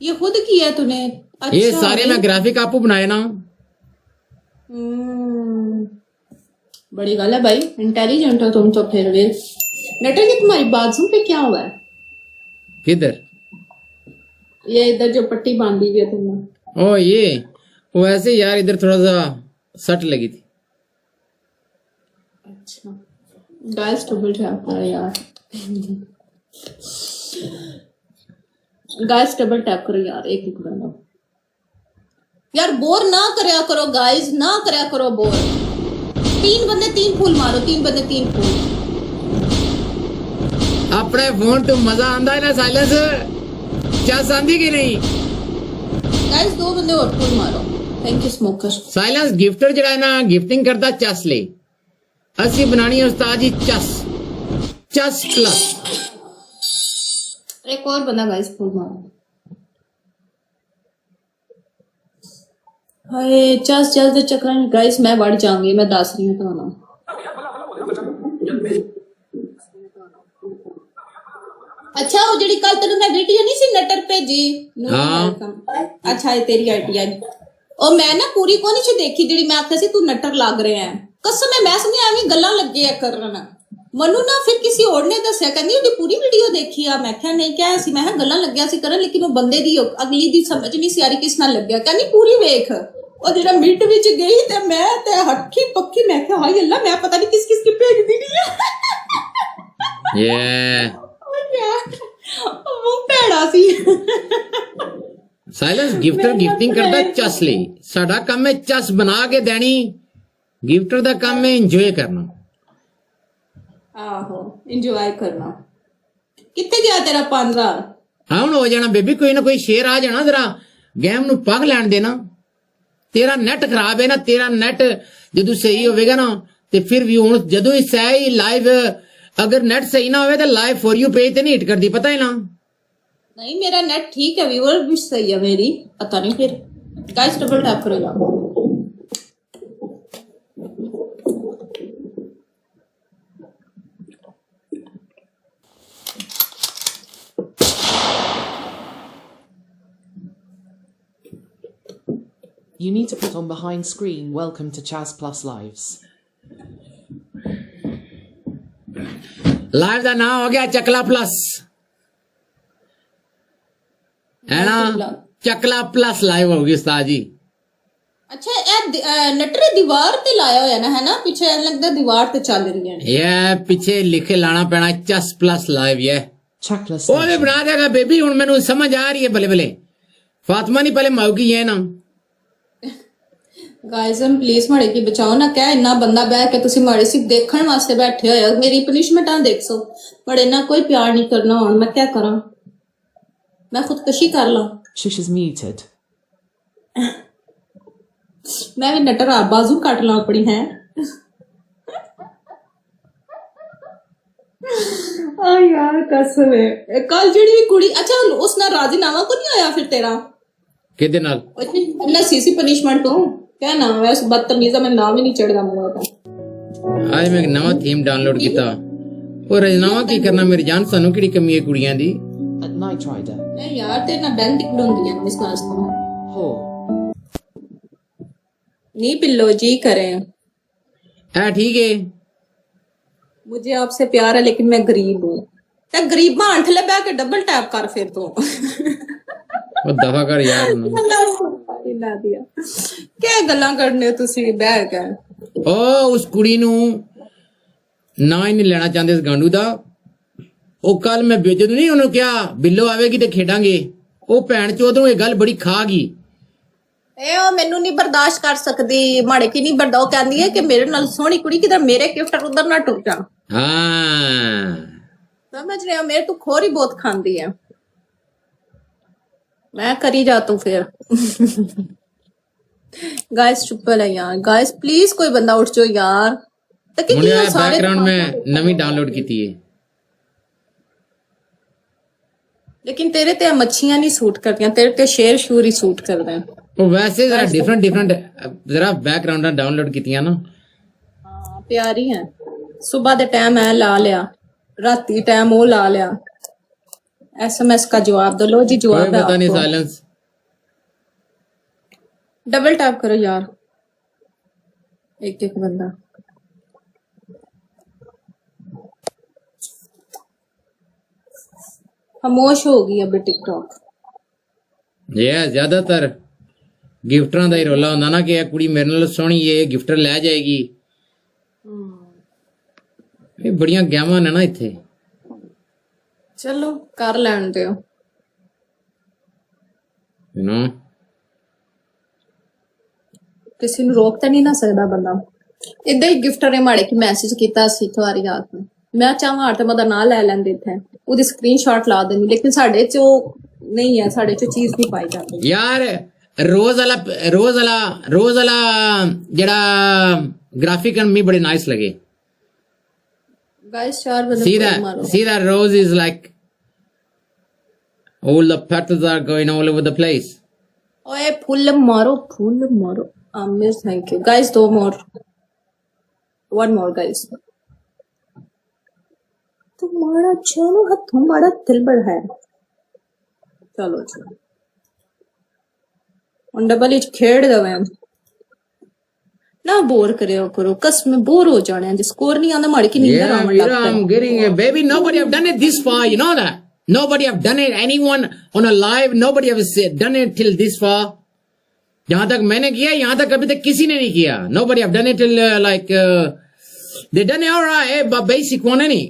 ये खुद किया है तूने? ये अच्छा सारे मैं ग्राफिक आपको बनाए ना। बड़ी गल है भाई, इंटेलिजेंट हो तुम तो। फिर भी नटर, ये तुम्हारी बाजू पे क्या हुआ है? किधर? ये इधर जो पट्टी बांधी हुई है तुमने। ओ ये वैसे यार इधर थोड़ा सा सट लगी थी। अच्छा, गाइस डबल टैप करो यार। गाइस डबल टैप करो यार, एक एक बंदा। यार बोर ना करया करो गाइस, ना करया करो बोर। 3 बंदे 3 फूल मारो, 3 बंदे 3 फूल। अपने फोन तो मजा आंदा है ना साइलेंस? चस आंदी की नहीं? गाइस 2 बंदे और फूल मारो। Thank you smoker. Silence gifter जड़ा है ना, गिफ्टिंग करता चस ले। असी बनानी है उस्ताद जी चस, चस प्लस। एक और बंदा गाइस फूल मारो। हाय चस जल्द चक्कर में गाइस, मैं बढ़ जाऊंगी, मैं दस रही हूँ तो। अच्छा वो जड़ी कल तेरे मैं वीडियो नहीं सी नटर भेजी। हाँ। अच्छा ये तेरी आईडी है। और मैं ना पूरी को नहीं सी देखी जड़ी मैं आखिया सी तू नटर लग रहे हैं। कसम है मैं समझ एवं गल्लां लगे है करन। मनु ना फिर किसी और ने दस्या कहंदी ओदी पूरी वीडियो देखी आ। मैं क्या नहीं क्या सी, मैं गल्लां लग्या सी करन, लेकिन वो बंदे दी अगली दी समझ नहीं सी आ रही किस नाल लग्या। कहंदी पूरी वेख। और जेड़ा मिट विच गई ते मैं ते हक्की पक्की मैं क्या हाय अल्लाह, मैं पता नहीं किस किस की भेज दी नहीं है। ये वो भैड़ा सी। साइलेंस गिफ्टर गिफ्टिंग करता चस ले। साडा काम है चस बना के देनी, गिफ्टर दा काम है इंजॉय करना। आहो इंजॉय करना। कितने गया तेरा 5000? हाँ हुण हो जाना बेबी, कोई ना कोई शेर आ जाना। जरा गेम नु पग लैन देना। तेरा नेट खराब है ना, तेरा नेट जदों सही होवेगा ना ते फिर भी हुण जदों ही सही लाइव, अगर नेट सही ना होवे तो लाइव फॉर यू पेज ते नहीं हिट करदी, पता है ना? नहीं मेरा नेट ठीक है, व्यूअर भी सही है मेरी, पता नहीं फिर। गाइस डबल टैप करो यार। You need to put on behind screen welcome to Chaz Plus Lives. Live का नाम हो गया चकला प्लस, है ना? चकला प्लस लाइव होगी उस्ताद जी। अच्छा ए नटरे दीवार ते लाया होया ना, है ना? पीछे लगदा दीवार ते चल रही है। ये पीछे लिखे लाना पैना चस प्लस लाइव। ये Chakla वो भी बना देगा बेबी। हुण मैनू समझ आ रही है भले भले। फातिमा नहीं पहले माऊगी है ना। गाइस हम प्लीज माड़े की बचाओ ना। क्या इन्ना बंदा बह के तुसी माड़े सी देखण वास्ते बैठे होया, मेरी पनिशमेंटां देखसो। बड़े ना कोई प्यार नहीं करना हुण मैं क्या करा? मैं खुदकशी कर ला? Shish is muted. मैं भी नटर बाजू काट ला अपनी है। आ यार कसम है। कल जेड़ी कुड़ी, अच्छा उस ना राजीनामा को नहीं आया फिर तेरा? किदे नाल? ना सीसी पनिशमेंट तो क्या नाम है उस बदतमीजा, में नाम ही नहीं चढ़दा मेरा तो। आज मैं एक नवा थीम डाउनलोड किया। और रजनावा की करना मेरी जान, सानू किहड़ी कमी है कुड़ियां दी? At Night Rider. नहीं यार तेरे ना बैंक टिकलुंदी है इस वास्ते। Ho. नहीं पिल्लो जी करें। है ठीक है। मुझे आपसे प्यार है लेकिन मैं गरीब हूँ। ते गरीब मां अंठले बैठ के डबल टैप कर फिर तो। वो दफा कर यार। ला दिया। क्या गल्लां करने हो तुसी बैठ के? ओ उस कुड़ी नू ना ही नहीं लेना चाहते इस गांडू दा। ओ कल मैं जदों नहीं उन्होंने क्या बिल्लो आवेगी ते खेडांगे, ओ भैन चोद नू ये गल बड़ी खा गई। ए ओ मैनू नहीं बर्दाश्त कर सकदी, माड़े की नहीं बर्दा। कहंदी है कि मेरे नाल सोहनी कुड़ी किधर मेरे गिफ्ट उधर ना टुट जा। हाँ समझ रहे हो? मेरे तो खोरी बहुत खांदी है। मैं करी जा तू फिर। गाइस चुप है यार। गाइस प्लीज कोई बंदा उठ जाओ यार। तक मुझे बैकग्राउंड में नवी डाउनलोड की थी। लेकिन तेरे ते मच्छियां नहीं सूट करती, तेरे ते शेर शूर ही सूट कर रहे हैं। वो वैसे जरा डिफरेंट डिफरेंट जरा बैकग्राउंड डाउनलोड की ना। हाँ प्यारी है। सुबह दे टाइम है ला लिया, राती टाइम वो ला लिया, एसएमएस का जवाब दो। लो जी कोई जवाब है पता नहीं, आपको। साइलेंस। डबल टैप करो यार, एक एक बंदा। खामोश हो गई अभी टिकटॉक। ये ज्यादातर गिफ्टरां दा ही रौला हुंदा ना कि ਇਹ ਕੁੜੀ ਮੇਰੇ ਨਾਲ ਸੋਹਣੀ ਏ, ਗਿਫਟਰ ਲੈ ਜਾਏਗੀ। ਇਹ ਬੜੀਆਂ ਗਹਿਵਾਂ ਨੇ ਨਾ ਇੱਥੇ। चलो कर लैन दो। ਯੂ نو किसी ਨੂੰ रोक तो नहीं ना सकदा बंदा। इदा ही गिफ्टर ने माड़े की मैसेज किया सी एक बारी रात में। मैं चाहां तो मैं ना लै लैंदे इत्थे, ਉਹਦੀ स्क्रीनशॉट ला देनी, लेकिन साडे च ਉਹ नहीं है, साडे च चीज नहीं पाई जाती। ਯਾਰ ਰੋਜ਼ ਵਾਲਾ ਜਿਹੜਾ ਗ੍ਰਾਫਿਕ ਮੈਨੂੰ ਬੜੇ ਨਾਈਸ ਲੱਗੇ। गाइस 4 बंदे मारो। see that rose is like all the petals are going all over the place. ओए फुल मारो, फुल मारो। Aamir thank you guys. 2 more, 1 more guys. तुम्हारा चलो हाथ तुम्हारा दिल बड़ा है। चलो चलो और डबल इच खेड़ दवे ना, बोर करो कसम बोर हो जाने। जिस स्कोर नहीं आंदा माड़ी की नींद Yeah, आराम Veera, लगता I'm getting it, baby. Nobody have done it this far. You know that. Nobody have done it. Anyone on a live, nobody have done it till this far. यहाँ तक मैंने किया, यहाँ तक कभी तक किसी ने नहीं किया. Nobody have done it till they done it alright, but basic one नहीं.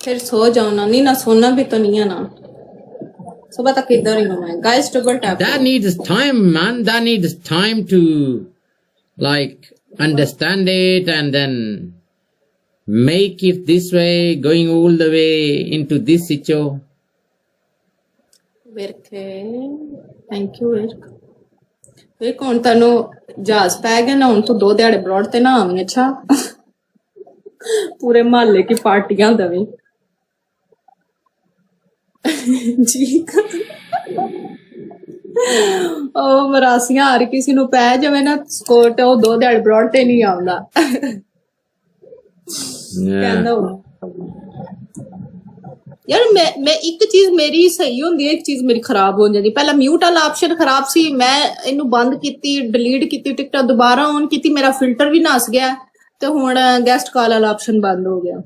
फिर सो जाओ ना, नहीं ना सोना भी तो नहीं है ना, सुबह तक इधर ही हूँ मैं। Guys double tap. That needs time, man. That needs time to like understand it and then make it this way, going all the way into this situation. विरके थैंक यू विरक। विरक हुण तैनू जहाज पै गया ना, हुण तू 2 दिहाड़े ब्रॉड ते ना आवी। अच्छा पूरे मोहल्ले की पार्टियां दवी जी। ओ मरासियां हर किसी नू पै जावे ना स्कोट, ओ 2 दिहाड़े ब्रॉड ते नहीं आउंदा। कहंदा यार मैं एक चीज मेरी सही होंदी है, एक चीज मेरी खराब हो जाती। पहला म्यूट वाला ऑप्शन खराब सी, मैं इनू बंद कीती, डिलीट कीती, टिकटॉक दोबारा ऑन कीती, मेरा फिल्टर भी नस गया ते हुण गेस्ट कॉल वाला ऑप्शन बंद हो गया।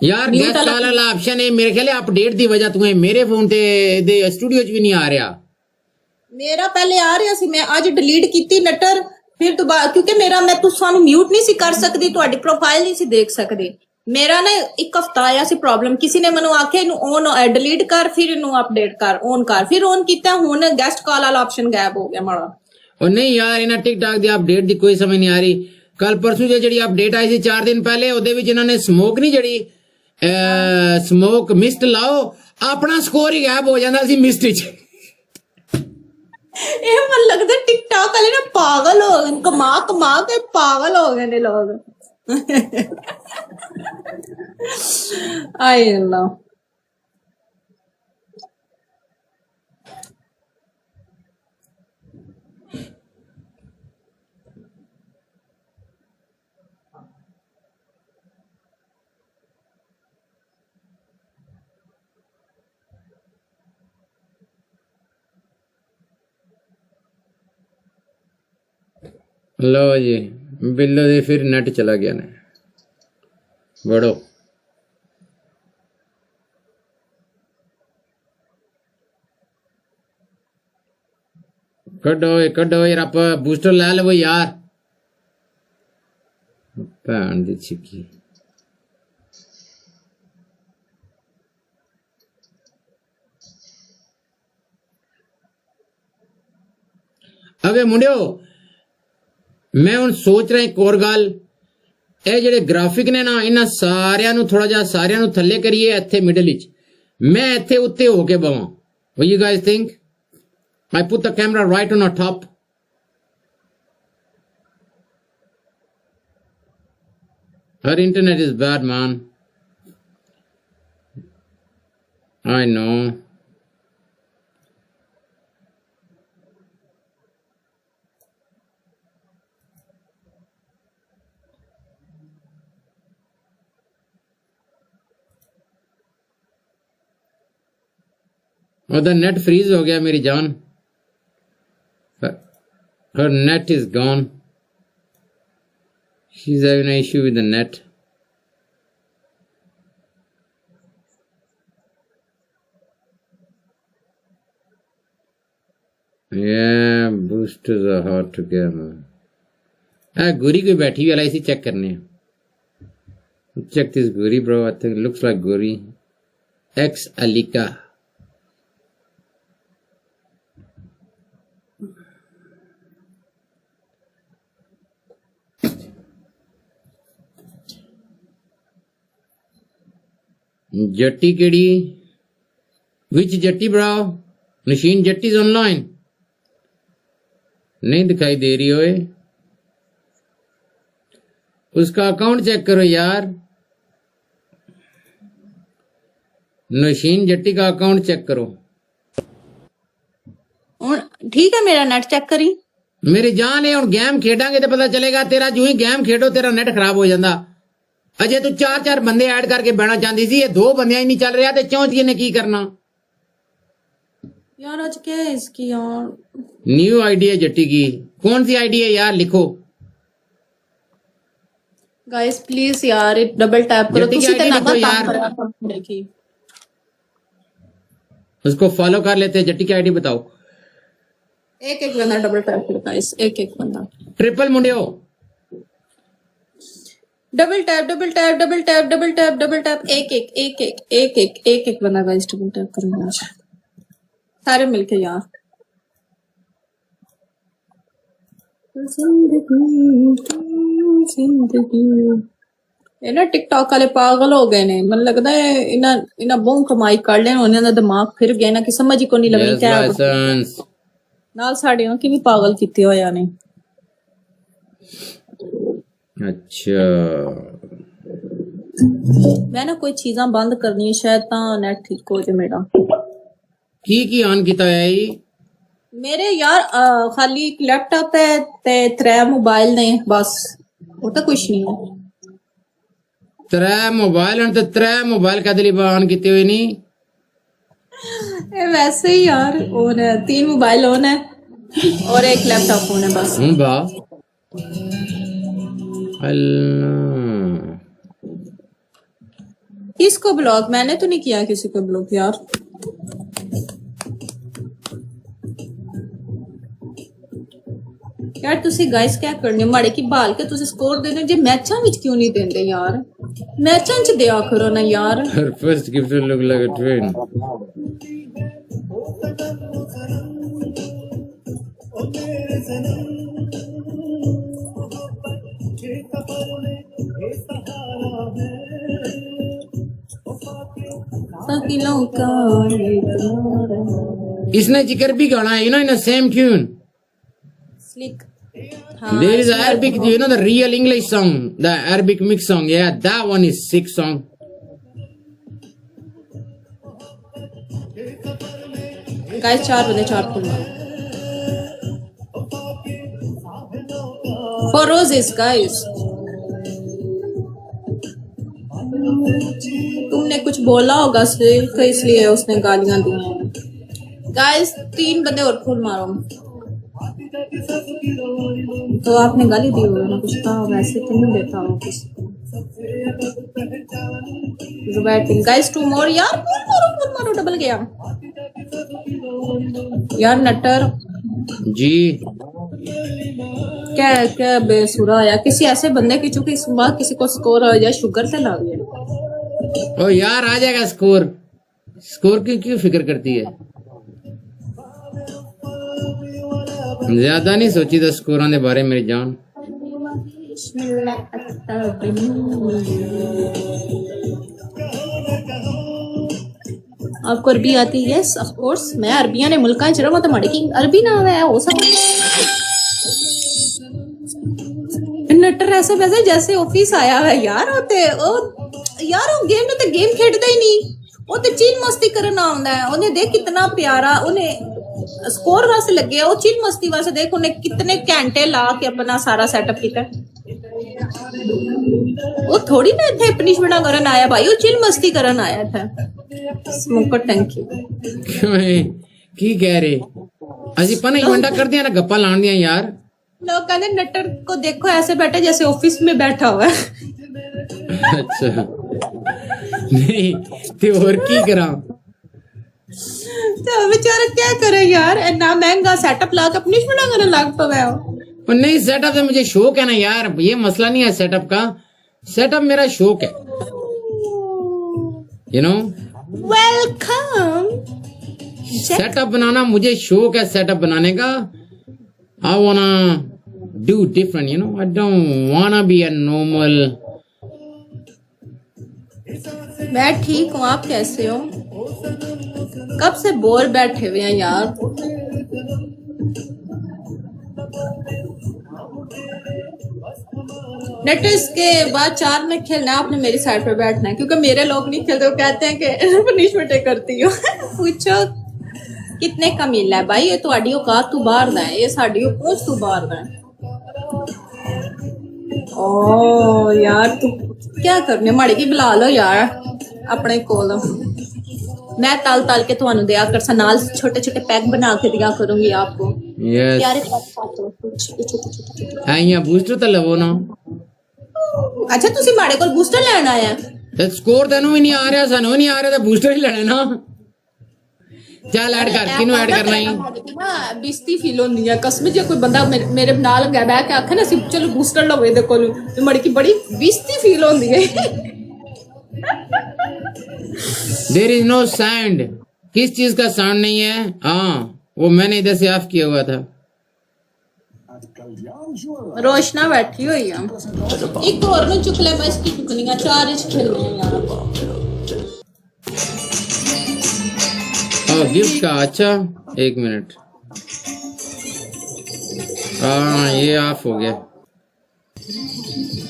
यार Mute गेस्ट वाला- कॉल वाला ऑप्शन है मेरे ख्याल अपडेट दी वजह तू मेरे फोन ते दे स्टूडियो च भी नहीं आ रहा। मेरा पहले आ रहा सी, मैं आज डिलीट कीती नटर, फिर दोबारा क्योंकि मेरा मैं तुसानू म्यूट नहीं सी कर सकदी, तुहाडी प्रोफाइल नहीं सी देख सकदी। मेरा ना एक हफ्ता आया सी प्रॉब्लम, किसी ने मैनू आखे इनू ऑन डिलीट कर, फिर इनू अपडेट कर, ऑन कर, फिर ऑन कीता, हुण गेस्ट कॉल वाला ऑप्शन गायब हो गया माड़ा। और नहीं यार इन्हें टिकटॉक दी अपडेट दी कोई समझ नहीं आ रही। कल परसों जी अपडेट आई थी 4 दिन पहले, ਉਹਦੇ ਵਿੱਚ ਇਹਨਾਂ ਨੇ ਸਮੋਕ ਨਹੀਂ ਜਿਹੜੀ ਸਮੋਕ ਮਿਸਟ ਲਾਓ, ਆਪਣਾ ਸਕੋਰ ਹੀ ਗਾਇਬ ਹੋ ਜਾਂਦਾ ਸੀ ਮਿਸਟ ਵਿੱਚ। ਇਹ ਮਨ ਲੱਗਦਾ टिकटॉक वाले ना पागल हो गए, कमा कमा के पागल हो गए ने लोग। आए अल्लाह। लो जी बिल्लो दे फिर नेट चला गया ने बड़ो। कड्डो यार आप बूस्टर लै लो यार, भैन दी छिकी। अबे मुंडियो मैं हुण सोच रहा एक और गल, ਇਹ ਜਿਹੜੇ ਗ੍ਰਾਫਿਕ ਨੇ ਨਾ ਇਹਨਾਂ ਸਾਰਿਆਂ ਨੂੰ ਥੋੜਾ ਜਿਹਾ ਸਾਰਿਆਂ ਨੂੰ ਥੱਲੇ ਕਰੀਏ, ਇੱਥੇ ਮਿਡਲ ਵਿੱਚ ਮੈਂ ਇੱਥੇ ਉੱਤੇ ਹੋ ਕੇ ਬਵਾਂ। What you guys think? I put the camera right on the top. Her internet is bad, man. I know. ਉਹਦਾ net freeze ਹੋ ਗਿਆ ਮੇਰੀ ਜਾਨ her net is gone she's having an issue with the net yeah boosters are hard to get man guri koi बैठी वाला इसी check करने check this guri bro I think it looks like guri ex alika जट्टी केड़ी which जट्टी bro नशीन जट्टी online नहीं दिखाई दे रही होए उसका अकाउंट चेक करो यार नशीन जट्टी का अकाउंट चेक करो ਹੁਣ ਠੀਕ ਹੈ ਮੇਰਾ ਨੈਟ ਚੈੱਕ ਕਰੀ मेरी जान है हुण गेम खेडांगे तो पता चलेगा तेरा जो ही गेम खेडो तेरा नेट खराब हो जाता अजे तू 4 बंदे ऐड करके बहना चाहती सी ये 2 बंदियां ही नहीं चल रहा ते चौंथी ने की करना यार आज क्या है इसकी यार न्यू आईडी है जट्टी की कौन सी आईडी है यार लिखो गाइस प्लीज यार डबल टैप करो जल्दी तुसी की ते ID ना लिखो काम यार। करा देखी उसको फॉलो कर लेते हैं जट्टी की आईडी बताओ एक एक बंदा डबल टैप करो गाइस एक एक बंदा ट्रिपल मुंडियो double tap double tap double tap double tap double tap एक एक एक एक एक एक एक एक बंदा गाइस डबल टैप करो यार सारे मिलके यार ਇਹ ਨਾ ਟਿਕਟੌਕ ਵਾਲੇ ਪਾਗਲ ਹੋ ਗਏ ਨੇ ਮੈਨੂੰ ਲੱਗਦਾ ਹੈ ਇਹਨਾਂ ਬਹੁਤ ਕਮਾਈ ਕਰ ਲੈਣ ਉਹਨਾਂ ਦਾ ਦਿਮਾਗ ਫਿਰ ਗਿਆ ਨਾ ਕਿ ਸਮਝ ਹੀ ਕੋ ਨਹੀਂ ਲੱਗਣੀ यस ਕਿਆ लाइसेंस ਨਾਲ ਸਾਡਿਆਂ ਕਿ ਵੀ ਪਾਗਲ ਕੀਤੇ ਹੋਇਆ ਨੇ अच्छा ਮੈਂ ਨਾ ਕੋਈ ਚੀਜ਼ਾਂ ਬੰਦ ਕਰਨੀ ਸ਼ਾਇਦ ਤਾਂ ਨੈਟ ਠੀਕ ਹੋ ਜਾਏ ਮੇਰਾ की ऑन किया है ये ਮੇਰੇ ਯਾਰ ਖਾਲੀ ਇੱਕ ਲੈਪਟਾਪ ਹੈ ਤੇ 3 ਮੋਬਾਈਲ ਨੇ ਬਸ ਉਹ ਤਾਂ ਕੁਝ ਨਹੀਂ ਹੈ 3 मोबाइल हैं तो 3 मोबाइल का दिली ऑन किए हुए नहीं ਇਹ ਵੈਸੇ ਹੀ ਯਾਰ ਔਨ ਹੈ 3 मोबाइल ऑन है और एक लैपटॉप ऑन है बस हूं बा अल्लाह किसको ब्लॉक मैंने तो नहीं किया किसी को ब्लॉक यार यार तुसी गाइस क्या करने माड़े की बाल के तुसी स्कोर देने जे मैचां विच क्यों नहीं देंदे यार मैचां च दिया करो ना यार her first gift will look like a twin सकिलों का इसने जिक्र भी गाना है in a same tune slick there is a Arabic the real English song the Arabic mix song yeah that one is sick song guys 4 बंदे 4 full for roses guys तुमने कुछ बोला होगा सिर्फ इसलिए उसने गालियां दी हैं गाइस 3 बंदे और फुल मारो तो आपने गाली दी होगी ना कुछ कहा वैसे तो नहीं देता हूँ किसी को गाइस 2 मोर यार फुल मारो डबल गया यार नटर जी क्या क्या बेसुरा यार किसी ऐसे बंदे की चूंकि सुबह किसी को स्कोर हो जाए शुगर से ला दिया ओ यार आ जाएगा स्कोर स्कोर की क्यों फिक्र करती है ज्यादा नहीं सोची था स्कोर के बारे में मेरी जान आपको अरबी आती है यस ऑफ कोर्स मैं अरबिया ने मुल्का च रहा तो माड़े की अरबी ना है हो सकता नटर ऐसे वैसे जैसे ऑफिस आया है यार होते ओ यार वो गेम तो गेम खेलता ही नहीं वो तो चिल मस्ती करना आंदा है उन्हें देख कितना प्यारा उन्हें स्कोर वास्ते लगे वो चिल मस्ती वास्ते देख उन्हें कितने घंटे ला के अपना सारा सेटअप किया वो थोड़ी ना थे पनिशमेंट करन आया भाई, वो चिल मस्ती करन आया था। स्मोकर टंकी की कह रहे अजी पनिशमेंट कर दिया ना, गप्पा लान दिया यार। लोग कहते नटर को देखो ऐसे बैठे जैसे ऑफिस में बैठा हुआ है। अच्छा नहीं ते और की करा, तो बेचारा क्या करे यार, ना महंगा सेटअप ला के पनिशमेंट करन लग पवे हो। पर नहीं सेटअप से मुझे शौक है ना यार, ये मसला नहीं है सेटअप का, सेटअप मेरा शौक है, यू नो। वेलकम। सेटअप बनाना मुझे शौक है, सेटअप बनाने का। आई वाना do different, you know, I don't wanna be a normal. मैं ठीक हूँ, आप कैसे हो? कब से बोर बैठे हुए हैं यार। नेटर्स के बाद 4 में खेलना है, आपने मेरी साइड पे बैठना है, क्योंकि मेरे लोग नहीं खेलते, वो कहते हैं कि पनिशमेंट करती हो। पूछो कितने का मिला है भाई, ये तुम्हारी औकात तू बाहर दा है, ये साड़ी पहुंच तू बाहर दा है। ओ यार तू क्या करने, माड़ी की बुला लो यार अपने कोल। मैं तल तल के ਤੁਹਾਨੂੰ दिया कर सा, नाल छोटे छोटे पैक बना के दिया करूंगी आपको। यस प्यारे छोटे। आइया बूस्टर तो लवो ना। अच्छा ਤੁਸੀਂ ਮਾੜੇ ਕੋਲ ਬੂਸਟਰ ਲੈਣ ਆਇਆ? ਤੇ ਸਕੋਰ ਤੈਨੂੰ ਵੀ ਨਹੀਂ ਆ ਰਿਹਾ, ਸਾਨੂੰ ਵੀ ਨਹੀਂ ਆ ਰਿਹਾ, ਤੇ ਬੂਸਟਰ ਹੀ ਲੈਣਾ ਨਾ। ਚੱਲ ਐਡ ਕਰ, ਕਿਨੂੰ ਐਡ ਕਰਨਾ ਹੀ ਨਾ ਬਿਸਤੀ ਫੀਲ ਹੁੰਦੀ ਹੈ ਕਸਮ, ਜੇ ਕੋਈ ਬੰਦਾ ਮੇਰੇ ਨਾਲ ਬਹਿ ਕੇ ਆਖੇ ਨਾ ਅਸੀਂ ਚਲੋ ਬੂਸਟਰ ਲਓ ਇਹਦੇ ਕੋਲ, ਤੇ ਮੜੀ ਕੀ ਬੜੀ ਬਿਸਤੀ ਫੀਲ ਹੁੰਦੀ ਹੈ। देयर इज नो साउंड, किस चीज का साउंड नहीं है? हाँ वो मैंने इधर से ऑफ किया हुआ था। रोशना बैठी हुई है, एक और में चुक ले, मैं इसकी चुकनी 4 इंच खेलनी है यार। गिफ्ट का, अच्छा एक मिनट, हाँ ये ऑफ हो गया।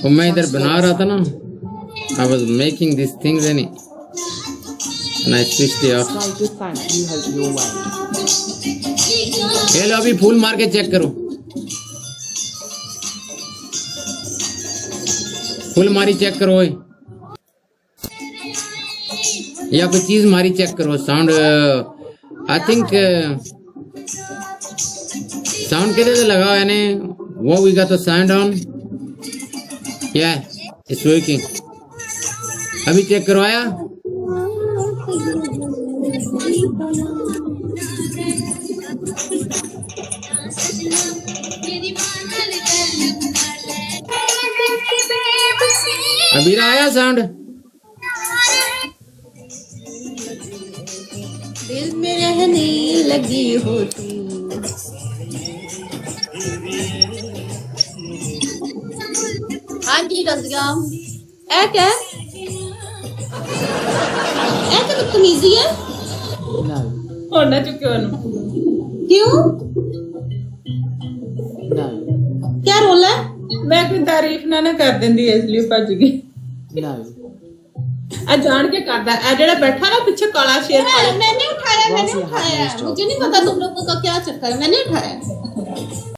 वो मैं इधर बना रहा था ना, I was making these things and I switched it off. Slide with thank you hope you're well. ये लो अभी फूल मार के चेक करो, फुल मारी चेक करो, या कोई चीज मारी चेक करो। साउंड आई थिंक साउंड के लिए लगा है, वो we got the sound on, या इट्स वर्किंग। अभी चेक करवाया, अभी आया साउंड। दिल में रहने लगी हो तू। हाँ जी रज़िया, ऐ क्या ऐ तो बदतमीजी है। No, होना चुके क्यों? no, क्या रोल है? मैं कोई तारीफ ना कर देंदी इसलिए भज गई। no. आ जान के करदा है जेड़ा बैठा ना पीछे काला शेर काला। मैंने उठाया Rosie had no job. मुझे नहीं पता तुम लोगों का क्या चक्कर है, मैंने उठाया।